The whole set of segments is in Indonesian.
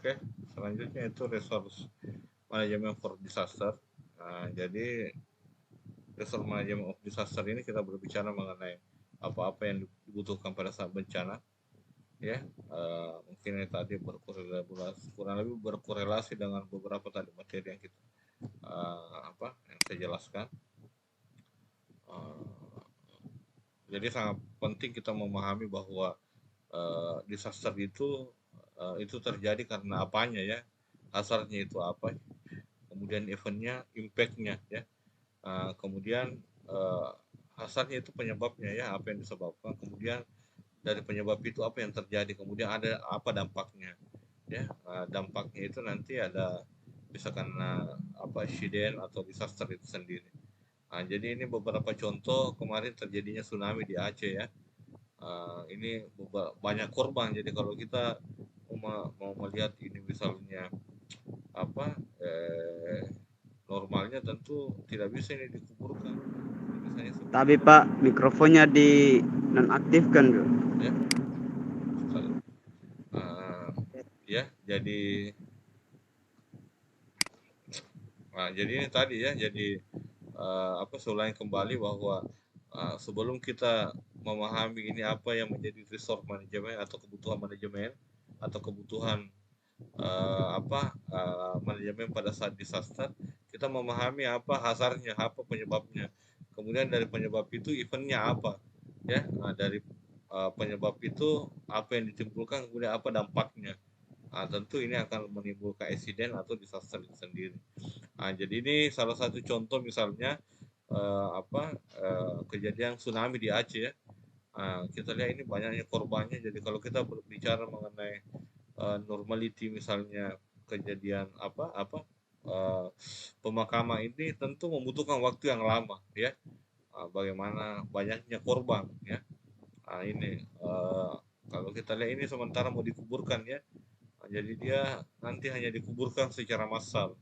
Oke, selanjutnya itu resource management for disaster. Jadi resource management of disaster ini kita berbicara mengenai apa-apa yang dibutuhkan pada saat bencana, ya. Mungkin ini tadi berkorelasi, kurang lebih berkorelasi dengan beberapa tadi materi yang kita yang saya jelaskan. Jadi sangat penting kita memahami bahwa disaster itu terjadi karena apanya, ya, hazardnya itu apa, kemudian eventnya, impactnya, ya. Kemudian hazardnya itu penyebabnya, ya, apa yang disebabkan, kemudian dari penyebab itu apa yang terjadi, kemudian ada apa dampaknya, ya. Dampaknya itu nanti ada bisa karena insiden atau disaster itu sendiri. Jadi ini beberapa contoh kemarin terjadinya tsunami di Aceh, ya. Ini banyak korban. Jadi kalau kita mau melihat ini misalnya apa normalnya tentu tidak bisa ini dikuburkan. Misalnya Tapi Pak, mikrofonnya di nonaktifkan dulu. Ya, ya jadi jadi ini tadi, ya, jadi selain kembali bahwa sebelum kita memahami ini apa yang menjadi resource manajemen atau kebutuhan manajemen atau kebutuhan manajemen pada saat disaster, kita memahami apa hazardnya, apa penyebabnya, kemudian dari penyebab itu eventnya apa, ya. Dari penyebab itu apa yang ditimbulkan, kemudian apa dampaknya. Tentu ini akan menimbulkan insiden atau disaster itu sendiri. Jadi ini salah satu contoh misalnya kejadian tsunami di Aceh, ya. Kita lihat ini banyaknya korbannya. Jadi kalau kita berbicara mengenai normality misalnya kejadian pemakaman ini tentu membutuhkan waktu yang lama, ya. Bagaimana banyaknya korban, ya. Ini kalau kita lihat ini sementara mau dikuburkan, ya. Jadi dia nanti hanya dikuburkan secara massal,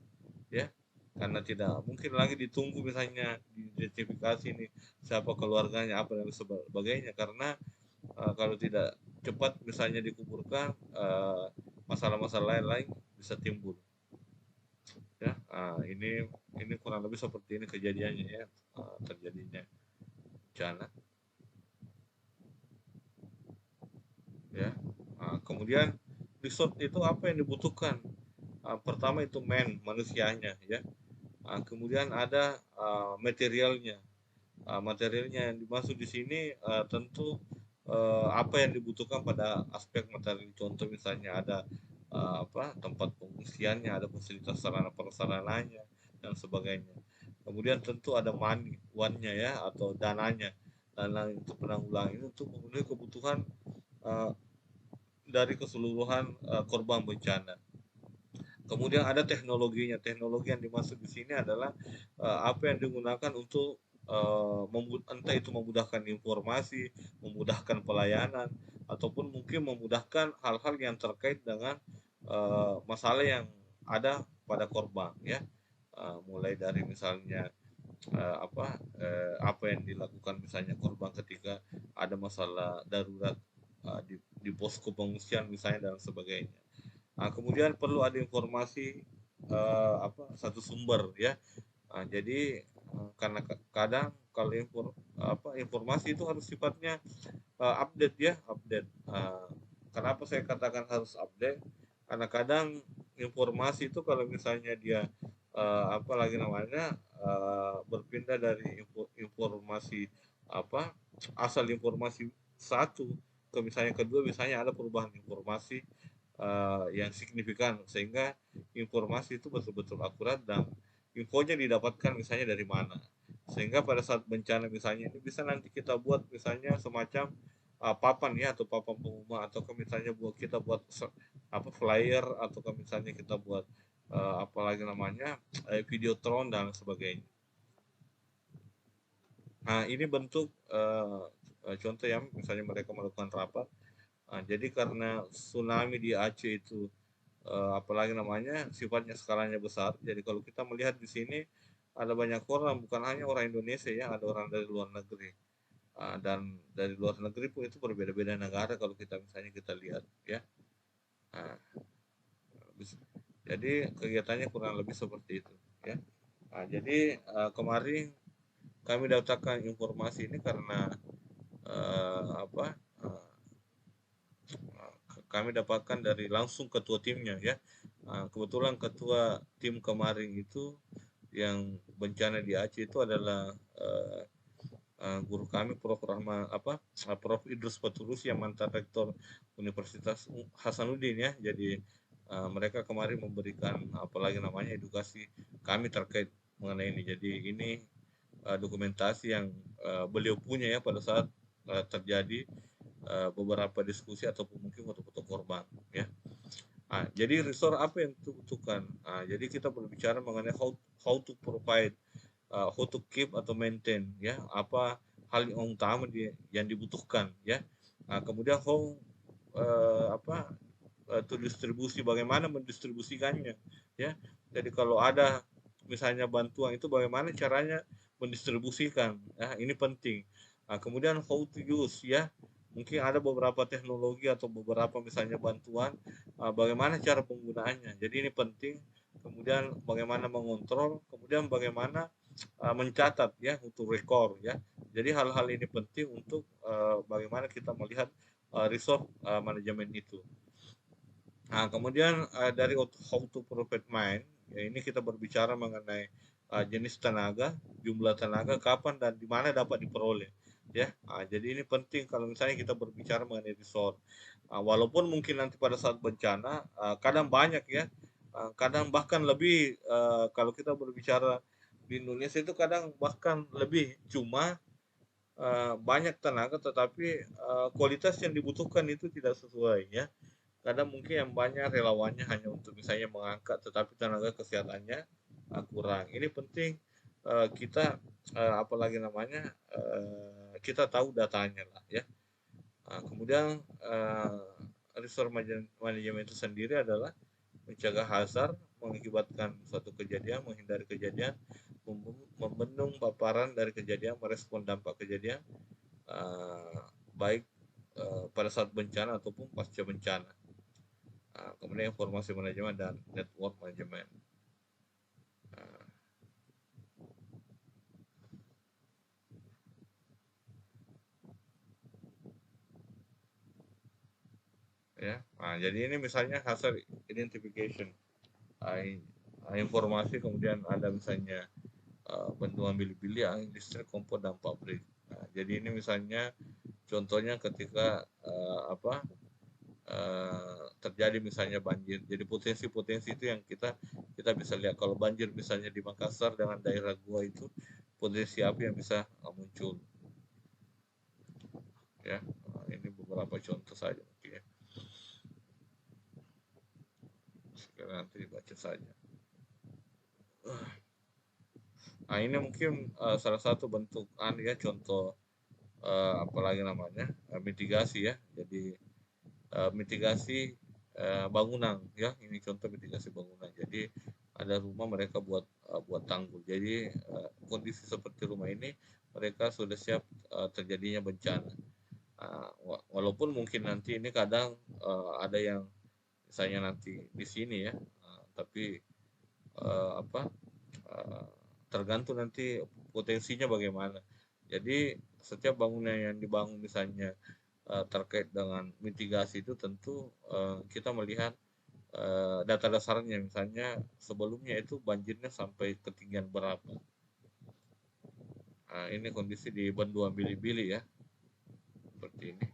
ya, karena tidak mungkin lagi ditunggu misalnya diidentifikasi ini siapa keluarganya apa dan sebagainya, karena kalau tidak cepat misalnya dikuburkan masalah-masalah lain bisa timbul, ya. Ini kurang lebih seperti ini kejadiannya, ya. Terjadinya bencana, ya. Kemudian resort itu apa yang dibutuhkan. Pertama itu manusianya, ya. Kemudian ada materialnya. Materialnya yang dimaksud di sini tentu apa yang dibutuhkan pada aspek materi. Contoh misalnya ada tempat pengungsiannya, ada fasilitas sarana prasarananya dan sebagainya. Kemudian tentu ada uangnya, ya, atau dananya, dana untuk penanggulangan ini untuk memenuhi kebutuhan uh, dari keseluruhan korban bencana. Kemudian ada teknologinya. Teknologi yang dimaksud di sini adalah apa yang digunakan untuk entah itu memudahkan informasi, memudahkan pelayanan, ataupun mungkin memudahkan hal-hal yang terkait dengan masalah yang ada pada korban, ya. Mulai dari misalnya apa yang dilakukan misalnya korban ketika ada masalah darurat di posko pengungsian misalnya dan sebagainya. Kemudian perlu ada informasi satu sumber, ya. Jadi karena kadang kalau informasi itu harus sifatnya update, ya, update. Kenapa saya katakan harus update? Karena kadang informasi itu kalau misalnya dia berpindah dari informasi asal informasi satu ke misalnya kedua, misalnya ada perubahan informasi yang signifikan, sehingga informasi itu betul-betul akurat dan infonya didapatkan misalnya dari mana, sehingga pada saat bencana misalnya ini bisa nanti kita buat misalnya semacam papan, ya, atau papan pengumuman, atau misalnya kita buat flyer, atau misalnya kita buat apalagi namanya videotron dan sebagainya. Ini bentuk contoh ya, misalnya mereka melakukan rapat. Jadi karena tsunami di Aceh itu apalagi namanya sifatnya skalanya besar, jadi kalau kita melihat di sini ada banyak orang, bukan hanya orang Indonesia, ya, ada orang dari luar negeri. Dan dari luar negeri pun itu berbeda-beda negara kalau kita misalnya kita lihat, ya. Jadi kegiatannya kurang lebih seperti itu ya. Nah, jadi kemarin kami daftarkan informasi ini karena apa kami dapatkan dari langsung ketua timnya ya. Kebetulan ketua tim kemarin itu yang bencana di Aceh itu adalah guru kami Prof. Prof. Idrus Patulus yang mantan rektor Universitas Hasanuddin ya. Jadi mereka kemarin memberikan apalagi namanya edukasi kami terkait mengenai ini. Jadi ini dokumentasi yang beliau punya ya pada saat terjadi beberapa diskusi ataupun mungkin foto-foto korban ya. Jadi resort apa yang dibutuhkan? Jadi kita berbicara mengenai how to provide, how to keep atau maintain ya, apa hal yang utama yang dibutuhkan ya. Kemudian how to distribusi, bagaimana mendistribusikannya ya. Jadi kalau ada misalnya bantuan itu bagaimana caranya mendistribusikan ya, ini penting. Kemudian how to use ya, mungkin ada beberapa teknologi atau beberapa misalnya bantuan, bagaimana cara penggunaannya. Jadi ini penting. Kemudian bagaimana mengontrol, kemudian bagaimana mencatat ya untuk rekor ya. Jadi hal-hal ini penting untuk bagaimana kita melihat resource manajemen itu. Kemudian dari how to provide mind, ya ini kita berbicara mengenai jenis tenaga, jumlah tenaga, kapan dan di mana dapat diperoleh. Ya, jadi ini penting kalau misalnya kita berbicara mengenai resort. Walaupun mungkin nanti pada saat bencana, kadang banyak ya, kadang bahkan lebih kalau kita berbicara di Indonesia itu kadang bahkan lebih, cuma banyak tenaga tetapi kualitas yang dibutuhkan itu tidak sesuai ya. Kadang mungkin yang banyak relawannya hanya untuk misalnya mengangkat tetapi tenaga kesehatannya kurang. Ini penting kita apalagi namanya kita tahu datanya lah ya. Kemudian resource manajemen itu sendiri adalah mencegah hazard, mengakibatkan suatu kejadian, menghindari kejadian, membendung paparan dari kejadian, merespon dampak kejadian baik pada saat bencana ataupun pasca bencana. Kemudian informasi manajemen dan network manajemen. Ya, jadi ini misalnya hazard identification, informasi, kemudian ada misalnya bantuan bili-bili, angin, listrik, kompor, dan pabrik. Jadi ini misalnya contohnya ketika terjadi misalnya banjir. Jadi potensi-potensi itu yang kita bisa lihat. Kalau banjir misalnya di Makassar dengan daerah gua itu, potensi apa yang bisa muncul. Ya, ini beberapa contoh saja mungkin ya. Sekarang nanti dibaca saja. Ini mungkin salah satu bentuk ya, contoh apalagi namanya mitigasi ya. Jadi mitigasi bangunan ya, ini contoh mitigasi bangunan. Jadi ada rumah mereka buat tanggul. Jadi kondisi seperti rumah ini mereka sudah siap terjadinya bencana. Walaupun mungkin nanti ini kadang ada yang misalnya nanti di sini ya, tapi tergantung nanti potensinya bagaimana. Jadi setiap bangunan yang dibangun misalnya terkait dengan mitigasi itu tentu kita melihat data dasarnya, misalnya sebelumnya itu banjirnya sampai ketinggian berapa. Ini kondisi di Benduan Bili-Bili ya, seperti ini.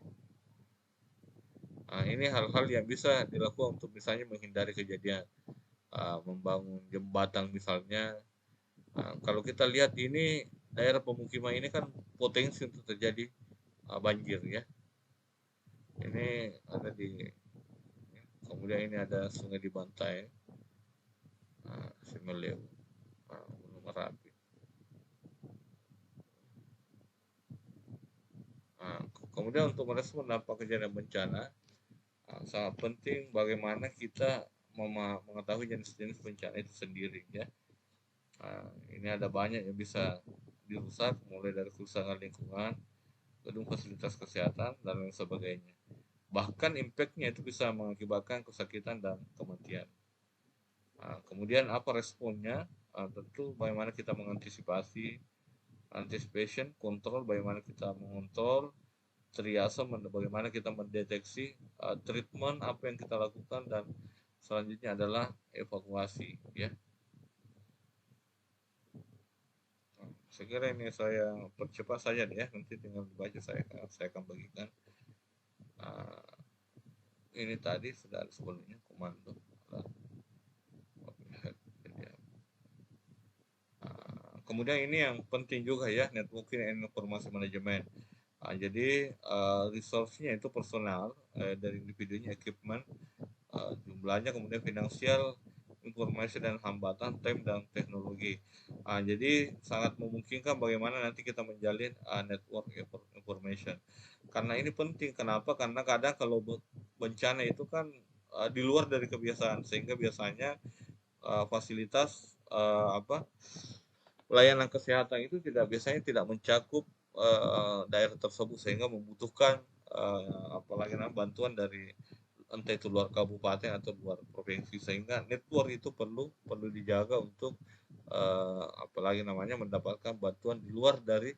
Ini hal-hal yang bisa dilakukan untuk misalnya menghindari kejadian membangun jembatan misalnya. Kalau kita lihat ini daerah pemukiman ini kan potensi untuk terjadi banjir ya. Ini ada di, kemudian ini ada sungai di Bantai, Simeleu, Gunung Merapi. Kemudian untuk merespon dampak kejadian bencana, sangat penting bagaimana kita mengetahui jenis-jenis bencana itu sendiri ya. Ini ada banyak yang bisa dirusak, mulai dari kerusakan lingkungan, gedung fasilitas kesehatan, dan lain sebagainya. Bahkan impact-nya itu bisa mengakibatkan kesakitan dan kematian. Kemudian apa responnya? Tentu bagaimana kita mengantisipasi, anticipation, kontrol, bagaimana kita mengontrol, triase, bagaimana kita mendeteksi, treatment, apa yang kita lakukan, dan selanjutnya adalah evakuasi, ya. Saya kira ini saya percepat saja ya, nanti tinggal dibaca, saya akan bagikan. Ini tadi sudah ada sebelumnya komando. Kemudian ini yang penting juga ya, networking and informasi manajemen. Jadi resource-nya itu personal, dari individunya, equipment, jumlahnya, kemudian finansial, informasi dan hambatan, time dan teknologi. Jadi sangat memungkinkan bagaimana nanti kita menjalin network information. Karena ini penting, kenapa? Karena kadang kalau bencana itu kan di luar dari kebiasaan, sehingga biasanya fasilitas layanan kesehatan itu biasanya tidak mencakup daerah tersebut, sehingga membutuhkan apalagi bantuan dari entah itu luar kabupaten atau luar provinsi, sehingga network itu perlu dijaga untuk apalagi mendapatkan bantuan di luar dari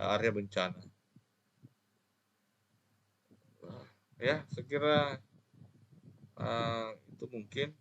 area bencana. Ya, saya kira itu mungkin